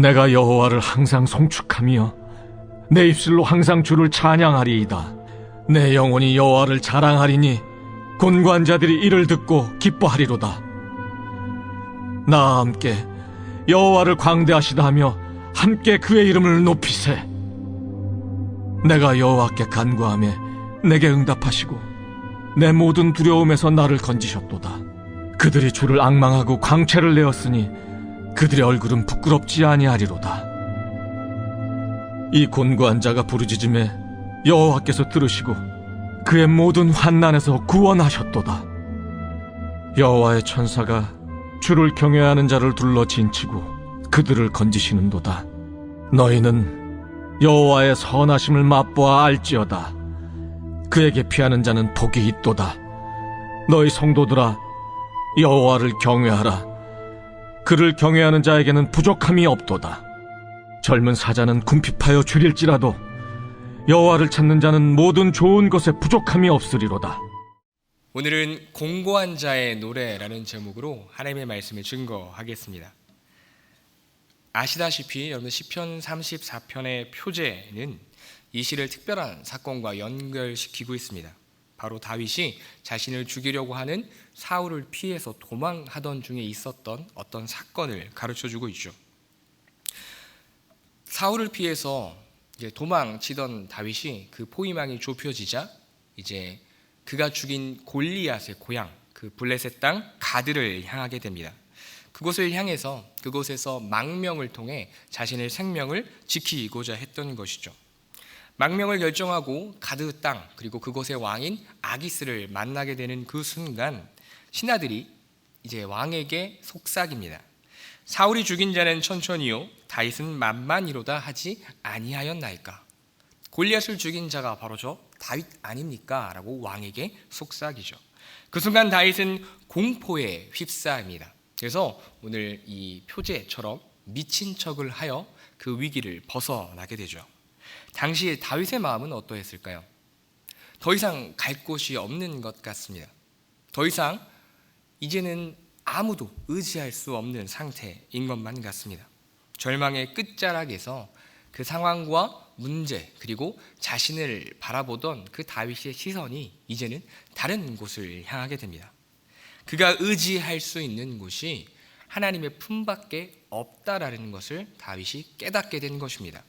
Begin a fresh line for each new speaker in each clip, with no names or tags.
내가 여호와를 항상 송축하며 내 입술로 항상 주를 찬양하리이다. 내 영혼이 여호와를 자랑하리니 곤고한자들이 이를 듣고 기뻐하리로다. 나와 함께 여호와를 광대하시다 하며 함께 그의 이름을 높이세. 내가 여호와께 간구하며 내게 응답하시고 내 모든 두려움에서 나를 건지셨도다. 그들이 주를 앙망하고 광채를 내었으니 그들의 얼굴은 부끄럽지 아니하리로다. 이 곤고한 자가 부르짖음에 여호와께서 들으시고 그의 모든 환난에서 구원하셨도다. 여호와의 천사가 주를 경외하는 자를 둘러 진치고 그들을 건지시는도다. 너희는 여호와의 선하심을 맛보아 알지어다. 그에게 피하는 자는 복이 있도다. 너희 성도들아, 여호와를 경외하라. 그를 경외하는 자에게는 부족함이 없도다. 젊은 사자는 궁핍하여 줄일지라도 여호와를 찾는 자는 모든 좋은 것에 부족함이 없으리로다.
오늘은 공고한 자의 노래라는 제목으로 하나님의 말씀을 증거하겠습니다. 아시다시피 여러분 시편 34편의 표제는 이 시를 특별한 사건과 연결시키고 있습니다. 바로 다윗이 자신을 죽이려고 하는 사울을 피해서 도망하던 중에 있었던 어떤 사건을 가르쳐주고 있죠. 사울을 피해서 도망치던 다윗이 그 포위망이 좁혀지자 이제 그가 죽인 골리앗의 고향 그 블레셋 땅 가드를 향하게 됩니다. 그곳을 향해서 그곳에서 망명을 통해 자신의 생명을 지키고자 했던 것이죠. 망명을 결정하고 가드 땅 그리고 그곳의 왕인 아기스를 만나게 되는 그 순간 신하들이 이제 왕에게 속삭입니다. 사울이 죽인 자는 천천히요 다윗은 만만이로다 하지 아니하였나이까. 골리앗을 죽인 자가 바로 저 다윗 아닙니까? 라고 왕에게 속삭이죠. 그 순간 다윗은 공포에 휩싸입니다. 그래서 오늘 이 표제처럼 미친 척을 하여 그 위기를 벗어나게 되죠. 당시 다윗의 마음은 어떠했을까요? 더 이상 갈 곳이 없는 것 같습니다. 더 이상 이제는 아무도 의지할 수 없는 상태인 것만 같습니다. 절망의 끝자락에서 그 상황과 문제 그리고 자신을 바라보던 그 다윗의 시선이 이제는 다른 곳을 향하게 됩니다. 그가 의지할 수 있는 곳이 하나님의 품밖에 없다라는 것을 다윗이 깨닫게 된 것입니다.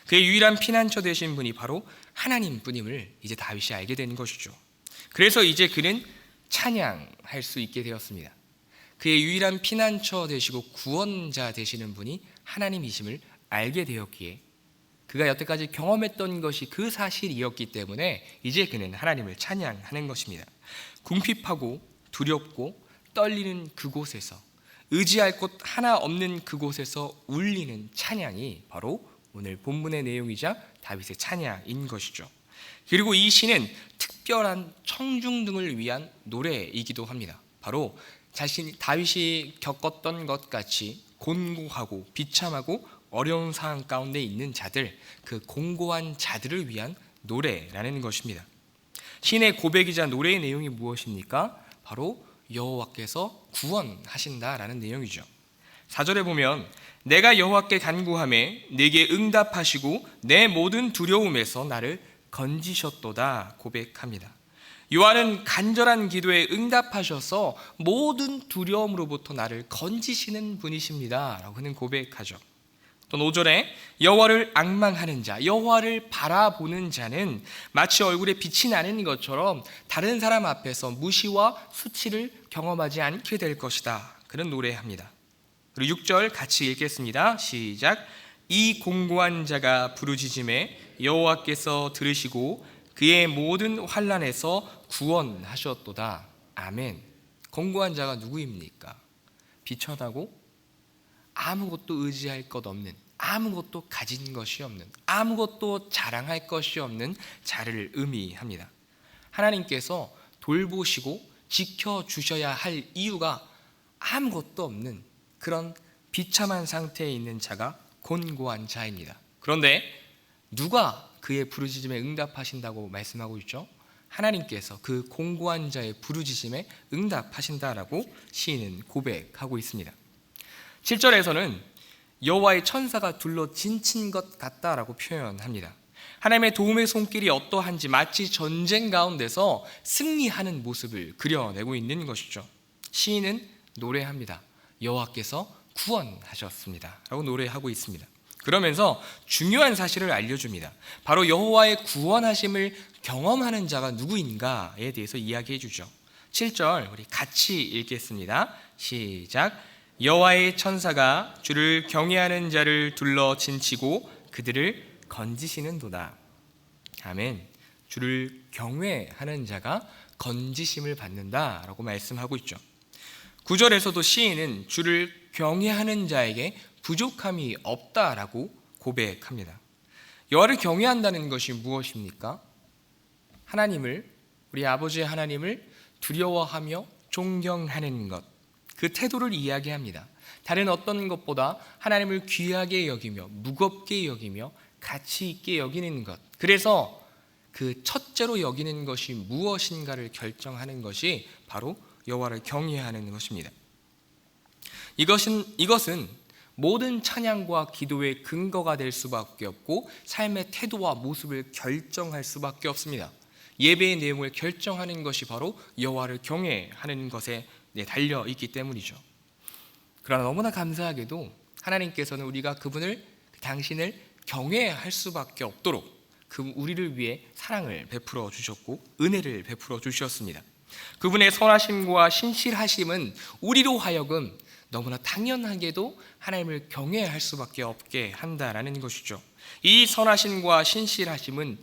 그의 유일한 피난처 되신 분이 바로 하나님뿐임을 이제 다윗이 알게 된 것이죠. 그래서 이제 그는 찬양할 수 있게 되었습니다. 그의 유일한 피난처 되시고 구원자 되시는 분이 하나님이심을 알게 되었기에 그가 여태까지 경험했던 것이 그 사실이었기 때문에 이제 그는 하나님을 찬양하는 것입니다. 궁핍하고 두렵고 떨리는 그곳에서 의지할 곳 하나 없는 그곳에서 울리는 찬양이 바로 오늘 본문의 내용이자 다윗의 찬양인 것이죠. 그리고 이 시는 특별한 청중등을 위한 노래이기도 합니다. 바로 다윗이 겪었던 것 같이 곤고하고 비참하고 어려운 상황 가운데 있는 자들, 그 공고한 자들을 위한 노래라는 것입니다. 신의 고백이자 노래의 내용이 무엇입니까? 바로 여호와께서 구원하신다라는 내용이죠. 4절에 보면 내가 여호와께 간구하매 내게 응답하시고 내 모든 두려움에서 나를 건지셨도다 고백합니다. 요한은 간절한 기도에 응답하셔서 모든 두려움으로부터 나를 건지시는 분이십니다 라고 그는 고백하죠. 또 5절에 여호와를 앙망하는 자, 여호와를 바라보는 자는 마치 얼굴에 빛이 나는 것처럼 다른 사람 앞에서 무시와 수치를 경험하지 않게 될 것이다. 그런 노래합니다. 그리고 6절 같이 읽겠습니다. 시작. 이 공고한 자가 부르짖음에 여호와께서 들으시고 그의 모든 환난에서 구원하셨도다. 아멘. 공고한 자가 누구입니까? 비천하고 아무것도 의지할 것 없는, 아무것도 가진 것이 없는, 아무것도 자랑할 것이 없는 자를 의미합니다. 하나님께서 돌보시고 지켜주셔야 할 이유가 아무것도 없는 그런 비참한 상태에 있는 자가 곤고한 자입니다. 그런데 누가 그의 부르짖음에 응답하신다고 말씀하고 있죠? 하나님께서 그 공고한 자의 부르짖음에 응답하신다라고 시인은 고백하고 있습니다. 7절에서는 여호와의 천사가 둘러 진친 것 같다라고 표현합니다. 하나님의 도움의 손길이 어떠한지 마치 전쟁 가운데서 승리하는 모습을 그려내고 있는 것이죠. 시인은 노래합니다. 여호와께서 구원하셨습니다 라고 노래하고 있습니다. 그러면서 중요한 사실을 알려줍니다. 바로 여호와의 구원하심을 경험하는 자가 누구인가에 대해서 이야기해 주죠. 7절 우리 같이 읽겠습니다. 시작. 여호와의 천사가 주를 경외하는 자를 둘러 진치고 그들을 건지시는도다. 아멘. 주를 경외하는 자가 건지심을 받는다라고 말씀하고 있죠. 9절에서도 시인은 주를 경외하는 자에게 부족함이 없다라고 고백합니다. 여호와를 경외한다는 것이 무엇입니까? 하나님을, 우리 아버지 하나님을 두려워하며 존경하는 것, 그 태도를 이야기합니다. 다른 어떤 것보다 하나님을 귀하게 여기며 무겁게 여기며 가치 있게 여기는 것, 그래서 그 첫째로 여기는 것이 무엇인가를 결정하는 것이 바로 여호와를 경외하는 것입니다. 이것은 모든 찬양과 기도의 근거가 될 수밖에 없고 삶의 태도와 모습을 결정할 수밖에 없습니다. 예배의 내용을 결정하는 것이 바로 여호와를 경외하는 것에 달려 있기 때문이죠. 그러나 너무나 감사하게도 하나님께서는 우리가 당신을 경외할 수밖에 없도록 우리를 위해 사랑을 베풀어 주셨고 은혜를 베풀어 주셨습니다. 그분의 선하심과 신실하심은 우리로 하여금 너무나 당연하게도 하나님을 경외할 수밖에 없게 한다라는 것이죠. 이 선하심과 신실하심은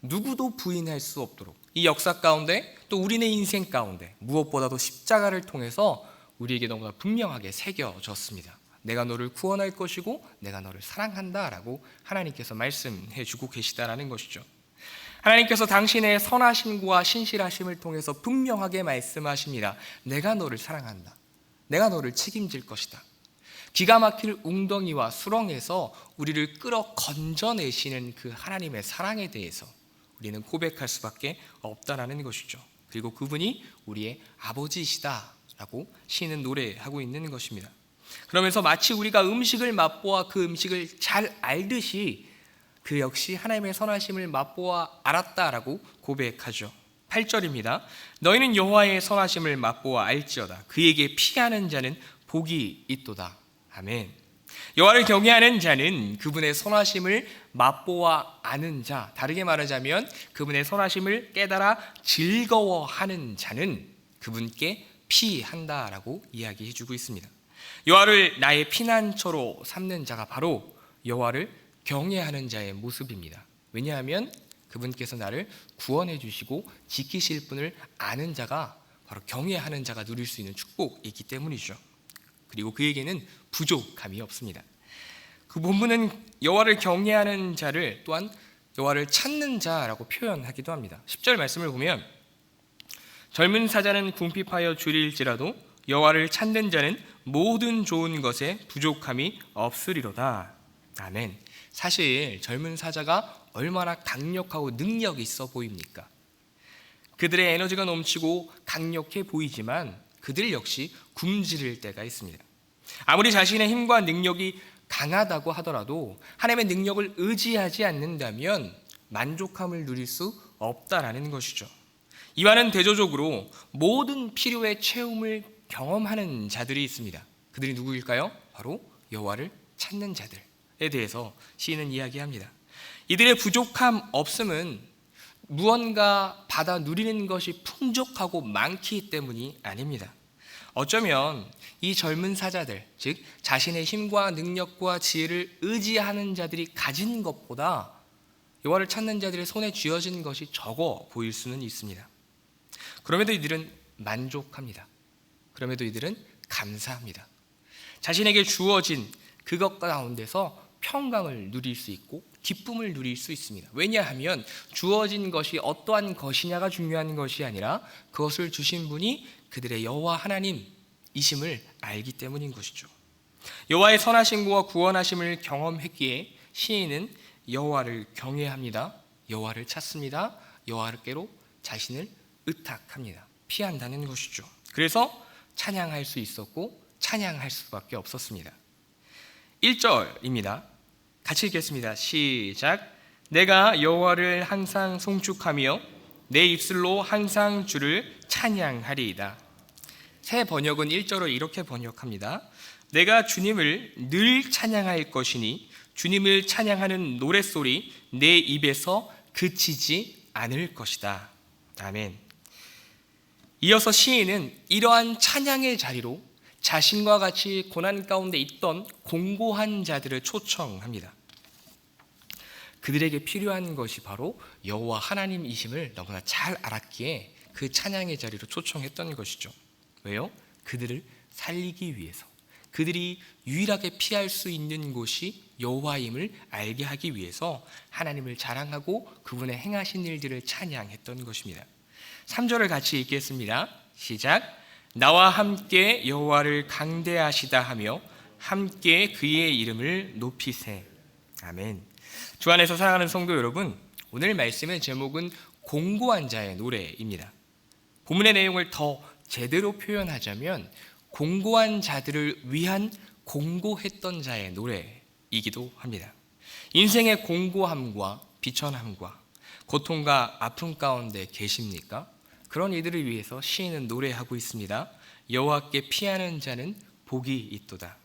누구도 부인할 수 없도록 이 역사 가운데 또 우리네 인생 가운데 무엇보다도 십자가를 통해서 우리에게 너무나 분명하게 새겨졌습니다. 내가 너를 구원할 것이고 내가 너를 사랑한다라고 하나님께서 말씀해 주고 계시다라는 것이죠. 하나님께서 당신의 선하심과 신실하심을 통해서 분명하게 말씀하십니다. 내가 너를 사랑한다. 내가 너를 책임질 것이다. 기가 막힐 웅덩이와 수렁에서 우리를 끌어 건져내시는 그 하나님의 사랑에 대해서 우리는 고백할 수밖에 없다라는 것이죠. 그리고 그분이 우리의 아버지이시다라고 시인은 노래하고 있는 것입니다. 그러면서 마치 우리가 음식을 맛보아 그 음식을 잘 알듯이 그 역시 하나님의 선하심을 맛보아 알았다라고 고백하죠. 8절입니다. 너희는 여호와의 선하심을 맛보아 알지어다. 그에게 피하는 자는 복이 있도다. 아멘. 여호와를 경외하는 자는 그분의 선하심을 맛보아 아는 자, 다르게 말하자면 그분의 선하심을 깨달아 즐거워하는 자는 그분께 피한다라고 이야기해 주고 있습니다. 여호와를 나의 피난처로 삼는 자가 바로 여호와를 경외하는 자의 모습입니다. 왜냐하면 그분께서 나를 구원해 주시고 지키실 분을 아는 자가 바로 경외하는 자가 누릴 수 있는 축복이기 때문이죠. 그리고 그에게는 부족함이 없습니다. 그 본문은 여호와를 경외하는 자를 또한 여호와를 찾는 자라고 표현하기도 합니다. 10절 말씀을 보면 젊은 사자는 궁핍하여 줄일지라도 여호와를 찾는 자는 모든 좋은 것에 부족함이 없으리로다. 아멘. 사실 젊은 사자가 얼마나 강력하고 능력이 있어 보입니까? 그들의 에너지가 넘치고 강력해 보이지만 그들 역시 굶주릴 때가 있습니다. 아무리 자신의 힘과 능력이 강하다고 하더라도 하나님의 능력을 의지하지 않는다면 만족함을 누릴 수 없다라는 것이죠. 이와는 대조적으로 모든 필요의 채움을 경험하는 자들이 있습니다. 그들이 누구일까요? 바로 여호와를 찾는 자들에 대해서 시인은 이야기합니다. 이들의 부족함 없음은 무언가 받아 누리는 것이 풍족하고 많기 때문이 아닙니다. 어쩌면 이 젊은 사자들, 즉 자신의 힘과 능력과 지혜를 의지하는 자들이 가진 것보다 여호와를 찾는 자들의 손에 쥐어진 것이 적어 보일 수는 있습니다. 그럼에도 이들은 만족합니다. 그럼에도 이들은 감사합니다. 자신에게 주어진 그것 가운데서 평강을 누릴 수 있고 기쁨을 누릴 수 있습니다. 왜냐하면 주어진 것이 어떠한 것이냐가 중요한 것이 아니라 그것을 주신 분이 그들의 여호와 하나님이심을 알기 때문인 것이죠. 여호와의 선하심과 구원하심을 경험했기에 시인은 여호와를 경외합니다. 여호와를 찾습니다. 여호와께로 자신을 의탁합니다. 피한다는 것이죠. 그래서 찬양할 수 있었고 찬양할 수밖에 없었습니다. 1절입니다. 같이 읽겠습니다. 시작. 내가 여호와를 항상 송축하며 내 입술로 항상 주를 찬양하리이다. 새 번역은 1절을 이렇게 번역합니다. 내가 주님을 늘 찬양할 것이니 주님을 찬양하는 노랫소리 내 입에서 그치지 않을 것이다. 아멘. 이어서 시인은 이러한 찬양의 자리로 자신과 같이 고난 가운데 있던 공고한 자들을 초청합니다. 그들에게 필요한 것이 바로 여호와 하나님이심을 너무나 잘 알았기에 그 찬양의 자리로 초청했던 것이죠. 왜요? 그들을 살리기 위해서, 그들이 유일하게 피할 수 있는 곳이 여호와임을 알게 하기 위해서 하나님을 자랑하고 그분의 행하신 일들을 찬양했던 것입니다. 3절을 같이 읽겠습니다. 시작. 나와 함께 여호와를 강대하시다 하며 함께 그의 이름을 높이세. 아멘. 주 안에서 사랑하는 성도 여러분, 오늘 말씀의 제목은 공고한 자의 노래입니다. 본문의 내용을 더 제대로 표현하자면 공고한 자들을 위한 공고했던 자의 노래이기도 합니다. 인생의 공고함과 비천함과 고통과 아픔 가운데 계십니까? 그런 이들을 위해서 시인은 노래하고 있습니다. 여호와께 피하는 자는 복이 있도다.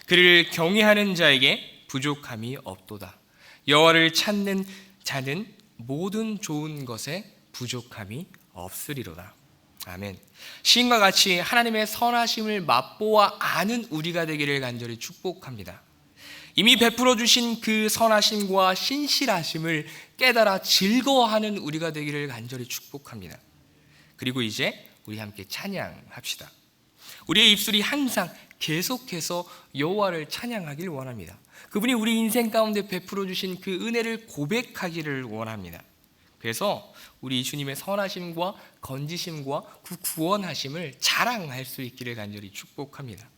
그를 경외하는 자에게 부족함이 없도다. 여호와를 찾는 자는 모든 좋은 것에 부족함이 없으리로다. 아멘. 시인과 같이 하나님의 선하심을 맛보아 아는 우리가 되기를 간절히 축복합니다. 이미 베풀어 주신 그 선하심과 신실하심을 깨달아 즐거워하는 우리가 되기를 간절히 축복합니다. 그리고 이제 우리 함께 찬양합시다. 우리의 입술이 항상 계속해서 여호와를 찬양하길 원합니다. 그분이 우리 인생 가운데 베풀어 주신 그 은혜를 고백하기를 원합니다. 그래서 우리 주님의 선하심과 건지심과 그 구원하심을 자랑할 수 있기를 간절히 축복합니다.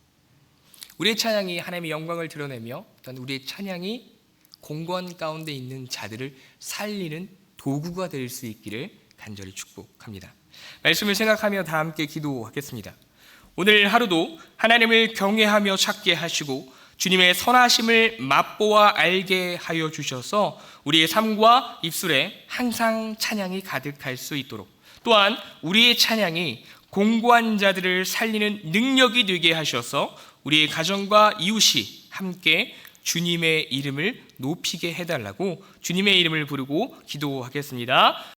우리의 찬양이 하나님의 영광을 드러내며 또한 우리의 찬양이 공고한 가운데 있는 자들을 살리는 도구가 될 수 있기를 간절히 축복합니다. 말씀을 생각하며 다 함께 기도하겠습니다. 오늘 하루도 하나님을 경외하며 찾게 하시고 주님의 선하심을 맛보아 알게 하여 주셔서 우리의 삶과 입술에 항상 찬양이 가득할 수 있도록, 또한 우리의 찬양이 공고한 자들을 살리는 능력이 되게 하셔서 우리의 가정과 이웃이 함께 주님의 이름을 높이게 해달라고 주님의 이름을 부르고 기도하겠습니다.